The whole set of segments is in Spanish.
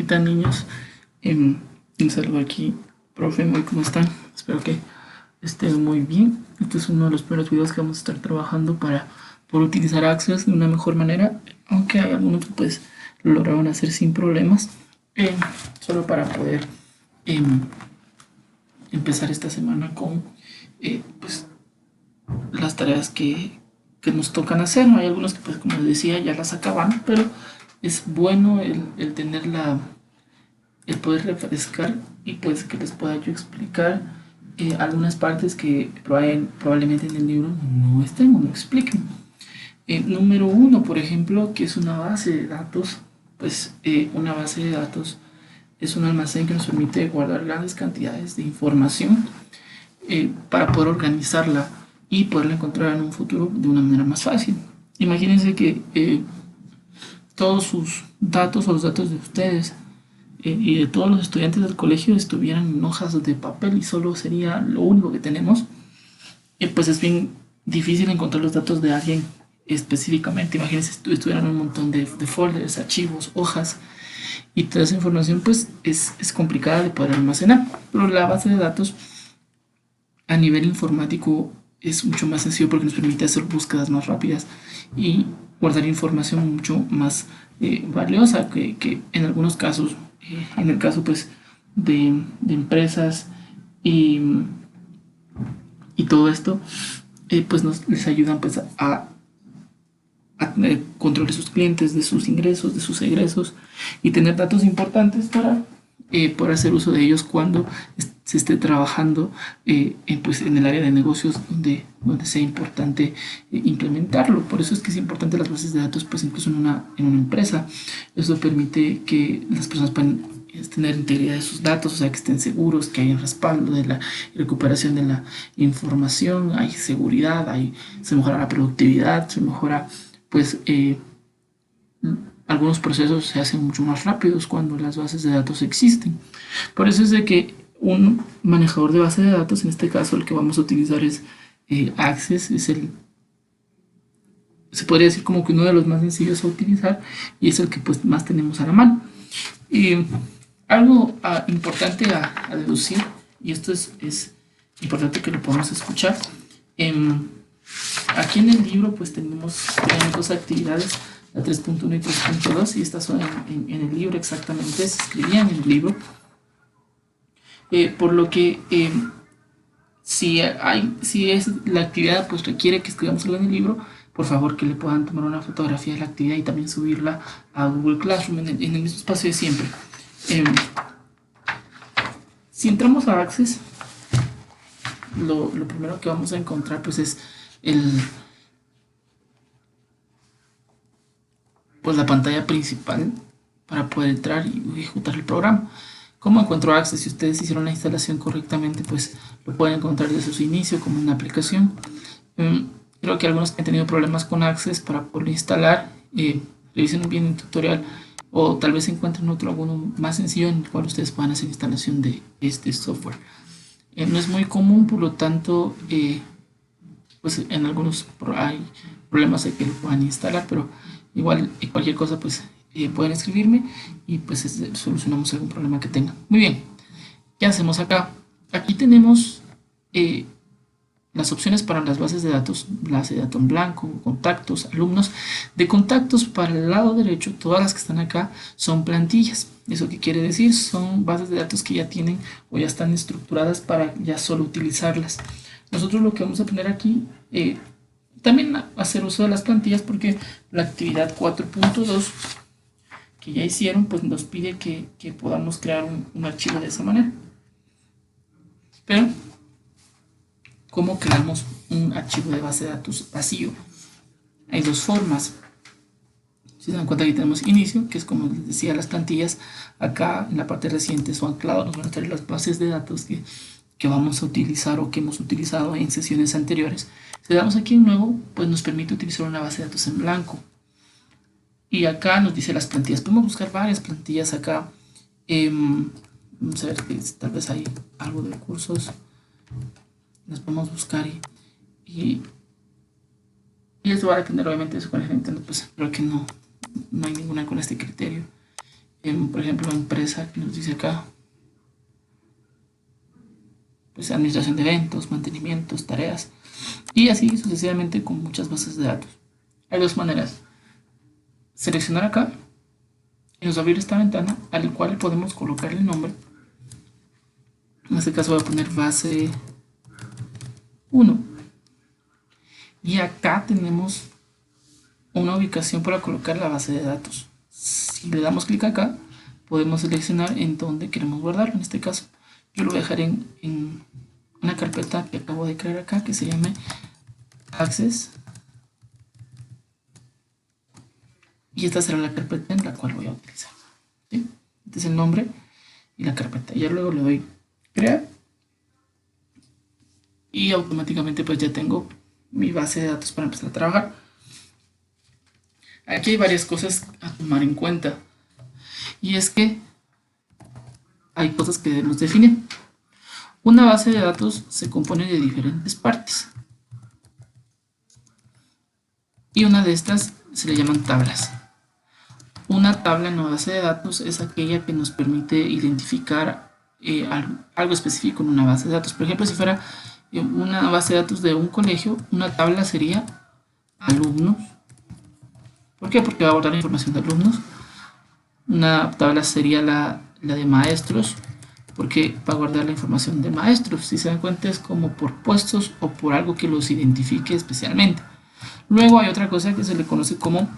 tal, niños? Un saludo aquí, profe, ¿cómo están? Espero que estén muy bien. Este es uno de los primeros videos que vamos a estar trabajando para poder utilizar Access de una mejor manera, aunque hay algunos que pues lo lograron hacer sin problemas, solo para poder empezar esta semana con pues las tareas que nos tocan hacer. Hay algunos que pues como les decía ya las acaban, pero es bueno el tener el poder refrescar y pues que les pueda yo explicar algunas partes que probablemente en el libro no estén o no expliquen. Número uno, por ejemplo, que es una base de datos. Pues una base de datos es un almacén que nos permite guardar grandes cantidades de información para poder organizarla y poderla encontrar en un futuro de una manera más fácil. Imagínense que todos sus datos o los datos de ustedes y de todos los estudiantes del colegio estuvieran en hojas de papel y solo sería lo único que tenemos, pues es bien difícil encontrar los datos de alguien específicamente. Imagínense si estuvieran un montón de folders, archivos, hojas, y toda esa información pues es complicada de poder almacenar. Pero la base de datos a nivel informático es mucho más sencillo porque nos permite hacer búsquedas más rápidas y guardar información mucho más valiosa que en algunos casos, en el caso pues de empresas y, y todo esto, pues les ayudan pues a tener control de sus clientes, de sus ingresos, de sus egresos y tener datos importantes para poder hacer uso de ellos cuando se esté trabajando pues en el área de negocios donde sea importante implementarlo. Por eso es que es importante las bases de datos, pues incluso en una empresa. Eso permite que las personas puedan tener integridad de sus datos, o sea, que estén seguros, que haya respaldo de la recuperación de la información, hay seguridad, se mejora la productividad, se mejora pues algunos procesos se hacen mucho más rápidos cuando las bases de datos existen. Por eso es de que un manejador de base de datos, en este caso el que vamos a utilizar es Access, se podría decir como que uno de los más sencillos a utilizar y es el que pues más tenemos a la mano. Algo importante a deducir, y esto es importante que lo podamos escuchar, aquí en el libro pues tenemos dos actividades, la 3.1 y 3.2, y estas son en el libro exactamente, se escribían en el libro, por lo que si es la actividad pues requiere que escribamos algo en el libro, por favor que le puedan tomar una fotografía de la actividad y también subirla a Google Classroom en el mismo espacio de siempre. Si entramos a Access, lo primero que vamos a encontrar pues es pues la pantalla principal para poder entrar y ejecutar el programa. ¿Cómo encuentro Access? Si ustedes hicieron la instalación correctamente, pues lo pueden encontrar desde su inicio como una aplicación. Creo que algunos que han tenido problemas con Access para poderlo instalar, revisen bien el tutorial o tal vez encuentren alguno más sencillo en el cual ustedes puedan hacer instalación de este software. No es muy común, por lo tanto, pues en algunos hay problemas de que lo puedan instalar, pero igual cualquier cosa pues pueden escribirme y pues solucionamos algún problema que tengan. Muy bien, ¿qué hacemos acá? Aquí tenemos las opciones para las bases de datos, base de datos en blanco, contactos, alumnos. De contactos, para el lado derecho, todas las que están acá son plantillas. ¿Eso qué quiere decir? Son bases de datos que ya tienen o ya están estructuradas para ya solo utilizarlas. Nosotros lo que vamos a poner aquí, también hacer uso de las plantillas, porque la actividad 4.2 que ya hicieron, pues nos pide que podamos crear un archivo de esa manera. Pero ¿cómo creamos un archivo de base de datos vacío? Hay dos formas. Si se dan cuenta, aquí tenemos inicio, que es como les decía, las plantillas. Acá en la parte reciente o anclado nos van a traer las bases de datos que vamos a utilizar o que hemos utilizado en sesiones anteriores. Si le damos aquí en nuevo, pues nos permite utilizar una base de datos en blanco. Y acá nos dice las plantillas. Podemos buscar varias plantillas acá. Vamos a ver que tal vez hay algo de cursos. Las podemos buscar y esto va a depender obviamente de su conexión a internet, pues creo que no hay ninguna con este criterio. por ejemplo, empresa que nos dice acá, pues administración de eventos, mantenimientos, tareas, y así sucesivamente con muchas bases de datos. Hay dos maneras: seleccionar acá y nos va a abrir esta ventana al cual podemos colocar el nombre. En este caso voy a poner base 1 y acá tenemos una ubicación para colocar la base de datos. Si le damos clic acá, podemos seleccionar en dónde queremos guardarlo. En este caso yo lo voy a dejar en una carpeta que acabo de crear acá, que se llame Access, y esta será la carpeta en la cual voy a utilizar, ¿sí? Este es el nombre y la carpeta. Ya luego le doy crear y automáticamente pues ya tengo mi base de datos para empezar a trabajar. Aquí hay varias cosas a tomar en cuenta, y es que hay cosas que debemos definir. Una base de datos se compone de diferentes partes, y una de estas se le llaman tablas. Una tabla en una base de datos es aquella que nos permite identificar algo específico en una base de datos. Por ejemplo, si fuera una base de datos de un colegio, una tabla sería alumnos. ¿Por qué? Porque va a guardar la información de alumnos. Una tabla sería la de maestros, porque va a guardar la información de maestros. Si se dan cuenta, es como por puestos o por algo que los identifique especialmente. Luego hay otra cosa que se le conoce como,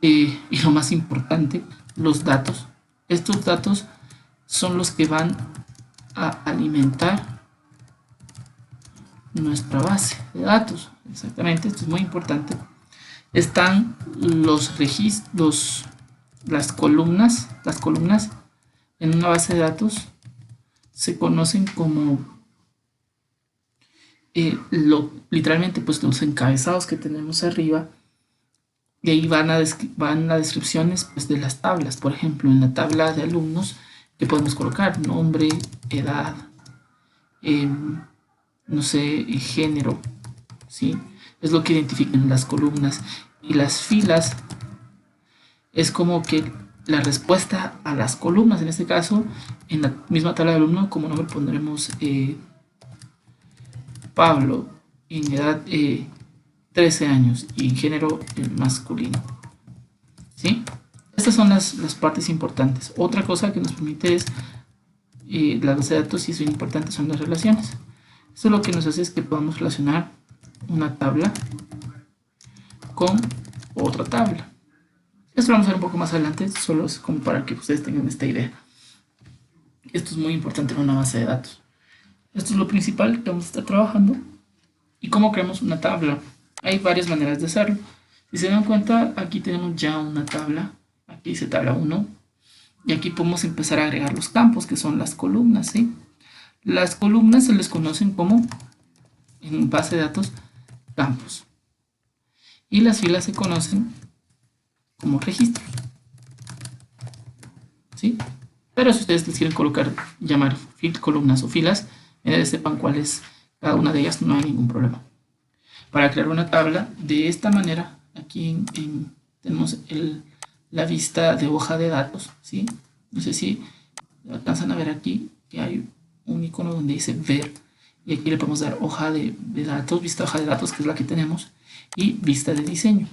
y lo más importante, los datos. Estos datos son los que van a alimentar nuestra base de datos. Exactamente, esto es muy importante. Están los registros, las columnas en una base de datos se conocen como literalmente pues los encabezados que tenemos arriba, y ahí van las descripciones pues, de las tablas. Por ejemplo, en la tabla de alumnos, que podemos colocar nombre, edad, no sé, género, ¿sí? Es lo que identifican las columnas. Y las filas es como que la respuesta a las columnas. En este caso, en la misma tabla de alumno, como nombre pondremos Pablo, en edad 13 años y género masculino, ¿sí? Estas son las partes importantes. Otra cosa que nos permite es la base de datos, y es bien importante, son las relaciones. Esto lo que nos hace es que podamos relacionar una tabla con otra tabla. Esto lo vamos a ver un poco más adelante, solo es como para que ustedes tengan esta idea. Esto es muy importante en una base de datos. Esto es lo principal que vamos a estar trabajando. ¿Y cómo creamos una tabla? Hay varias maneras de hacerlo. Si se dan cuenta, aquí tenemos ya una tabla. Aquí dice tabla 1. Y aquí podemos empezar a agregar los campos, que son las columnas, ¿sí? Las columnas se les conocen como, en base de datos, campos. Y las filas se conocen como registros, ¿sí? Pero si ustedes les quieren llamar columnas o filas, sepan cuál es cada una de ellas, no hay ningún problema. Para crear una tabla de esta manera, aquí tenemos la vista de hoja de datos, ¿sí? No sé si alcanzan a ver aquí que hay un icono donde dice ver, y aquí le podemos dar hoja de datos, vista de hoja de datos, que es la que tenemos, y vista de diseño,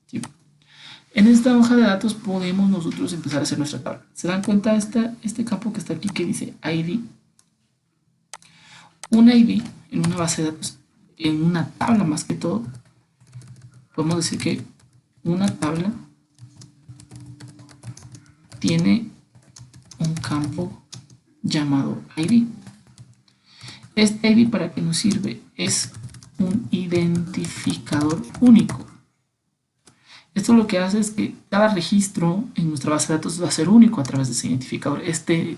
¿sí? En esta hoja de datos podemos nosotros empezar a hacer nuestra tabla. ¿Se dan cuenta este campo que está aquí que dice ID? Un ID en una base de datos, en una tabla más que todo, podemos decir que una tabla tiene un campo llamado ID. Este ID, ¿para qué nos sirve? Es un identificador único. Esto lo que hace es que cada registro en nuestra base de datos va a ser único a través de ese identificador. Este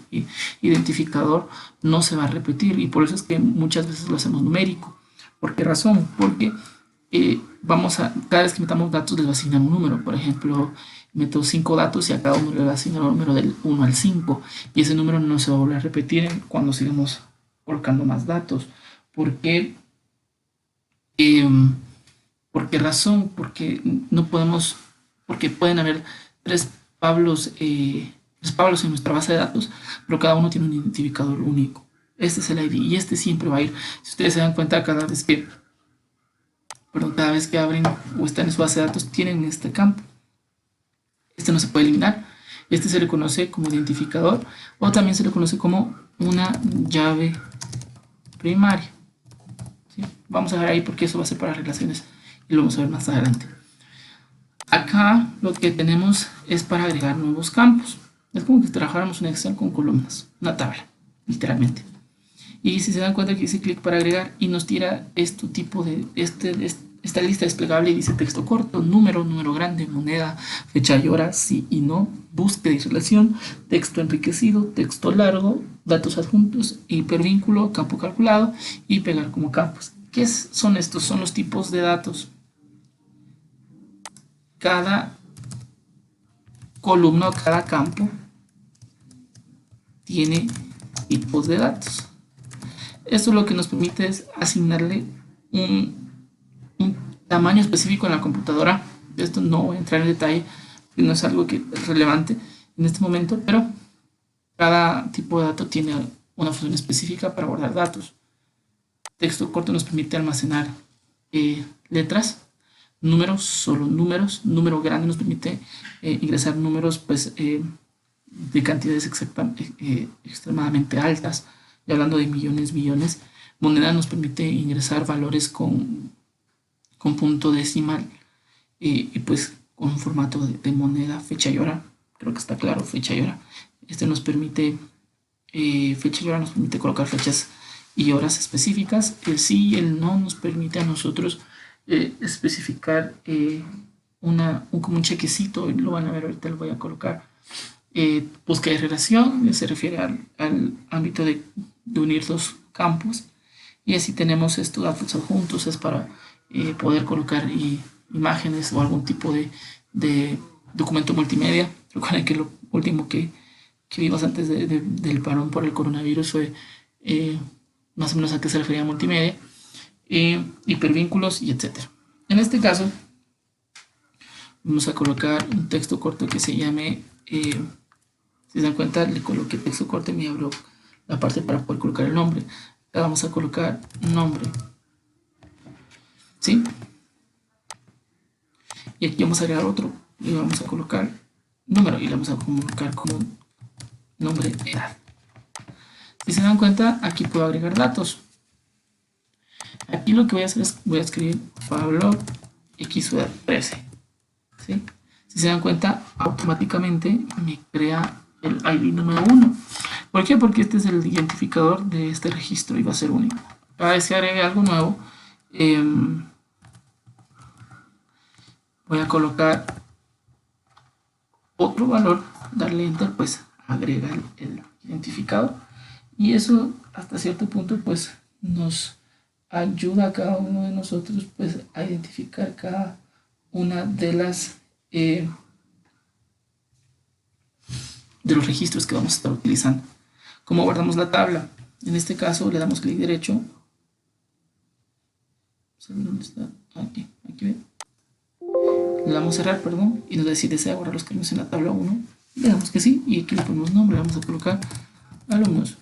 identificador no se va a repetir, y por eso es que muchas veces lo hacemos numérico. ¿Por qué razón? Porque cada vez que metamos datos les va a asignar un número. Por ejemplo, meto 5 datos y a cada uno le va a asignar un número del 1 al 5, y ese número no se va a volver a repetir cuando sigamos colocando más datos. ¿Por qué? ¿Por qué razón? Porque no podemos, porque pueden haber 3 Pablos Los Pablos en nuestra base de datos, pero cada uno tiene un identificador único. Este es el ID y este siempre va a ir. Si ustedes se dan cuenta, cada vez que abren o están en su base de datos, tienen este campo. Este no se puede eliminar. Este se le conoce como identificador o también se le conoce como una llave primaria. ¿Sí? Vamos a ver ahí porque eso va a ser para relaciones y lo vamos a ver más adelante. Acá lo que tenemos es para agregar nuevos campos. Es como que trabajáramos un Excel con columnas, una tabla, literalmente. Y si se dan cuenta que hice clic para agregar y nos tira este tipo de esta lista desplegable y dice texto corto, número, número grande, moneda, fecha y hora, sí y no, búsqueda y relación, texto enriquecido, texto largo, datos adjuntos, hipervínculo, campo calculado y pegar como campos. ¿Qué son estos? Son los tipos de datos. Cada columna o cada campo tiene tipos de datos. Esto lo que nos permite es asignarle un tamaño específico en la computadora. Esto no voy a entrar en detalle, no es algo que es relevante en este momento, pero cada tipo de dato tiene una función específica para guardar datos. Texto corto nos permite almacenar letras, números, solo números, número grande nos permite ingresar números pues, de cantidades extremadamente altas, y hablando de millones, billones. Moneda nos permite ingresar valores con punto decimal y pues con un formato de moneda, fecha y hora, creo que está claro, fecha y hora. Este nos permite, fecha y hora nos permite colocar fechas y horas específicas. El sí y el no nos permite a nosotros especificar como un chequecito, lo van a ver ahorita, lo voy a colocar. Búsqueda de relación, se refiere al ámbito de unir dos campos, y así tenemos estos datos adjuntos, es para poder colocar imágenes o algún tipo de documento multimedia. Recuerden que lo último que vimos antes del parón por el coronavirus fue más o menos a qué se refería a multimedia, hipervínculos y etcétera. En este caso vamos a colocar un texto corto que se llame, si se dan cuenta, le coloqué texto corto y me abrió la parte para poder colocar el nombre. Ahora vamos a colocar nombre, ¿sí? Y aquí vamos a agregar otro, y vamos a colocar número y le vamos a colocar como nombre edad. Si se dan cuenta, aquí puedo agregar datos. Aquí lo que voy a hacer es, voy a escribir Pablo X su edad 13, ¿sí? Si se dan cuenta, automáticamente me crea el ID número 1. ¿Por qué? Porque este es el identificador de este registro y va a ser único. Cada vez que agregue algo nuevo, voy a colocar otro valor, darle enter, pues agrega el identificador, y eso hasta cierto punto pues nos ayuda a cada uno de nosotros pues a identificar cada una de las de los registros que vamos a estar utilizando. ¿Cómo guardamos la tabla? En este caso le damos clic derecho. ¿Dónde está? Aquí ven. Le damos cerrar, perdón, y nos dice si desea borrar los cambios en la tabla 1. Le damos que sí, y aquí le ponemos nombre, vamos a colocar alumnos.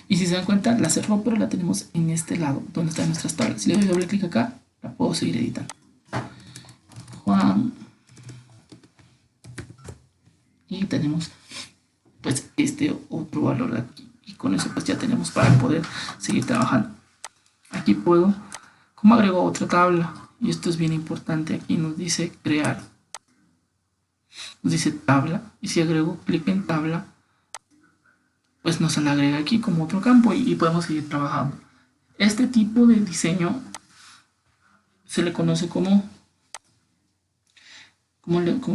Y si se dan cuenta, la cerró, pero la tenemos en este lado, donde están nuestras tablas. Si le doy doble clic acá, la puedo seguir editando. Juan. Y tenemos pues este otro valor aquí. Y con eso pues ya tenemos para poder seguir trabajando. Aquí puedo, ¿cómo agrego otra tabla? Y esto es bien importante, aquí nos dice crear. Nos dice tabla, y si agrego clic en tabla, pues nos la agrega aquí como otro campo y podemos seguir trabajando. Este tipo de diseño se le conoce como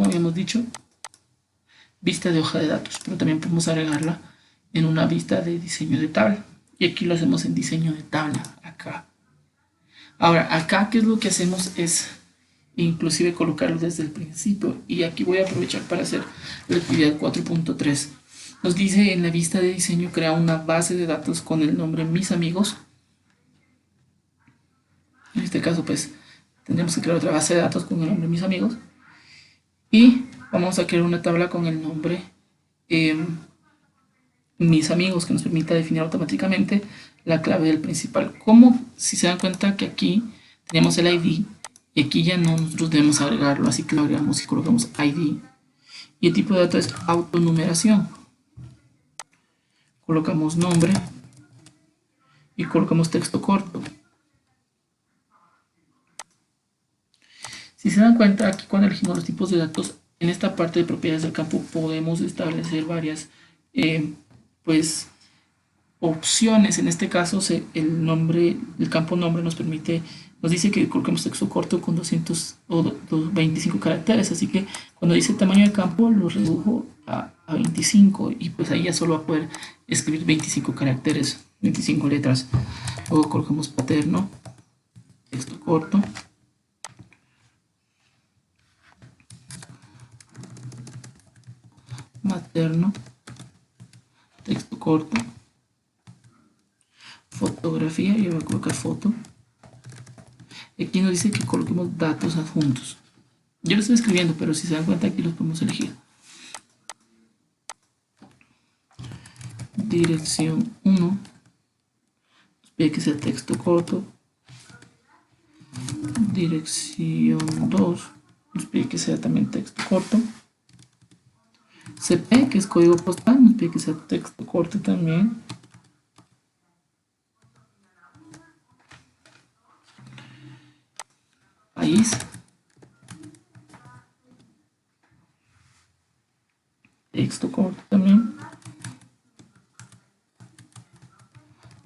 habíamos dicho, vista de hoja de datos, pero también podemos agregarla en una vista de diseño de tabla. Y aquí lo hacemos en diseño de tabla, acá. Ahora, acá, ¿qué es lo que hacemos? Es inclusive colocarlo desde el principio. Y aquí voy a aprovechar para hacer la actividad 4.3. Nos dice en la vista de diseño, crea una base de datos con el nombre mis amigos. En este caso, pues, tendremos que crear otra base de datos con el nombre mis amigos. Y vamos a crear una tabla con el nombre mis amigos, que nos permita definir automáticamente la clave del principal. Como si se dan cuenta que aquí tenemos el ID y aquí ya no nosotros debemos agregarlo, así que lo agregamos y colocamos ID. Y el tipo de datos es autonumeración. Colocamos nombre y colocamos texto corto. Si se dan cuenta, aquí cuando elegimos los tipos de datos, en esta parte de propiedades del campo podemos establecer varias pues opciones. En este caso el nombre, el campo nombre nos permite, nos dice que coloquemos texto corto con 200 o 25 caracteres, así que cuando dice tamaño de campo lo redujo a 25 y pues ahí ya solo va a poder escribir 25 caracteres, 25 letras. Luego colocamos paterno, texto corto. Materno, texto corto. Fotografía, yo voy a colocar foto. Aquí nos dice que coloquemos datos adjuntos. Yo lo estoy escribiendo, pero si se dan cuenta aquí los podemos elegir. Dirección 1. Nos pide que sea texto corto. Dirección 2. Nos pide que sea también texto corto. CP, que es código postal, nos pide que sea texto corto también. País. Texto corto también.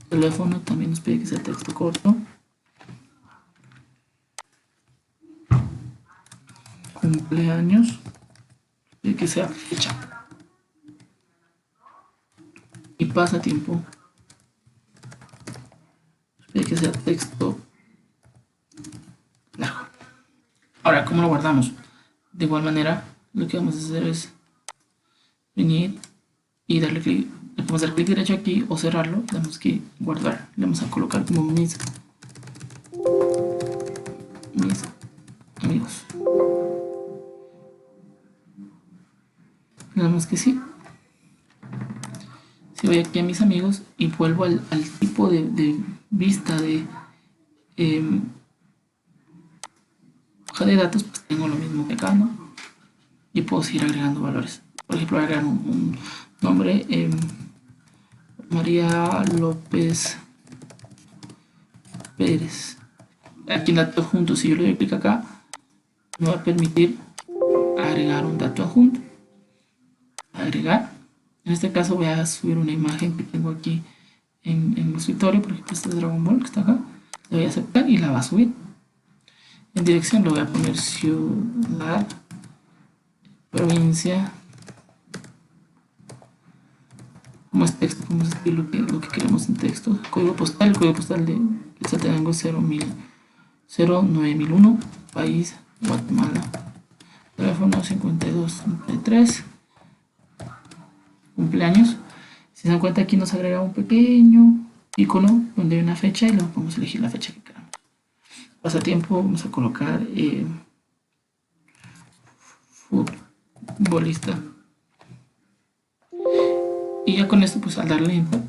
Teléfono también nos pide que sea texto corto. Cumpleaños, pide que sea fecha. Y pasatiempo, pide que sea texto largo. Ahora, ¿cómo lo guardamos? De igual manera, lo que vamos a hacer es venir y darle clic. Le podemos dar clic derecho aquí o cerrarlo. Le damos que guardar. Le vamos a colocar como mis amigos. Le damos que sí. Si voy aquí a mis amigos y vuelvo al tipo de vista de hoja de datos, pues tengo lo mismo que acá, ¿no? Y puedo seguir agregando valores. Por ejemplo, agregar un nombre, María López Pérez. Aquí en datos adjuntos, si yo le doy clic acá, me va a permitir agregar un dato adjunto. Agregar. En este caso voy a subir una imagen que tengo aquí en mi escritorio, por ejemplo, este es Dragon Ball que está acá. Le voy a aceptar y la va a subir. En dirección le voy a poner ciudad, provincia. Como es texto, vamos a escribir lo que queremos en texto. Código postal, el código postal de Quetzaltenango es 09001. País, Guatemala. Teléfono 5233. Cumpleaños. Si se dan cuenta, aquí nos agrega un pequeño icono donde hay una fecha y luego podemos elegir la fecha que queramos. Pasatiempo, vamos a colocar futbolista. Y ya con esto, pues al darle enter,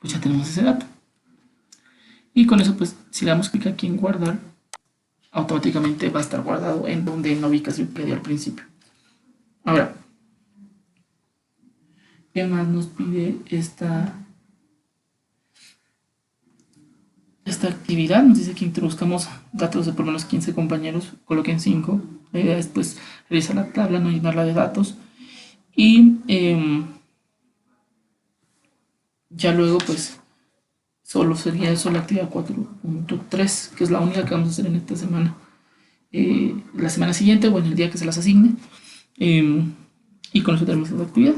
pues ya tenemos ese dato. Y con eso, pues si le damos clic aquí en guardar, automáticamente va a estar guardado en donde en la ubicación que dio al principio. Ahora, ¿qué más nos pide esta actividad? Nos dice que introduzcamos datos de por lo menos 15 compañeros, coloquen 5. La idea es pues revisar la tabla, no llenarla de datos. Y ya luego pues solo sería eso la actividad 4.3, que es la única que vamos a hacer en esta semana. La semana siguiente o en el día que se las asigne. Y con eso tenemos la actividad.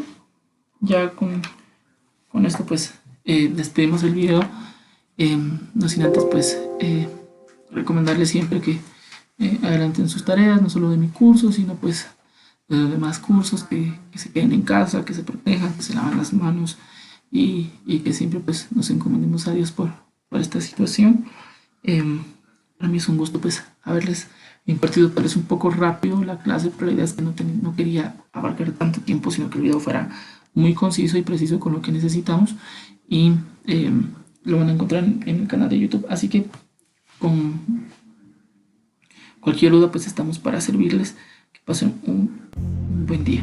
Ya con esto pues despedimos el video. No sin antes pues recomendarles siempre que adelanten sus tareas, no solo de mi curso, sino pues de los demás cursos, que se queden en casa, que se protejan, que se lavan las manos y que siempre pues nos encomendemos a Dios por esta situación. Para mí es un gusto pues haberles impartido tal vez un poco rápido la clase, pero la idea es que no quería abarcar tanto tiempo, sino que el video fuera muy conciso y preciso con lo que necesitamos. Y lo van a encontrar en el canal de YouTube. Así que con cualquier duda, pues estamos para servirles. Que pasen un buen día.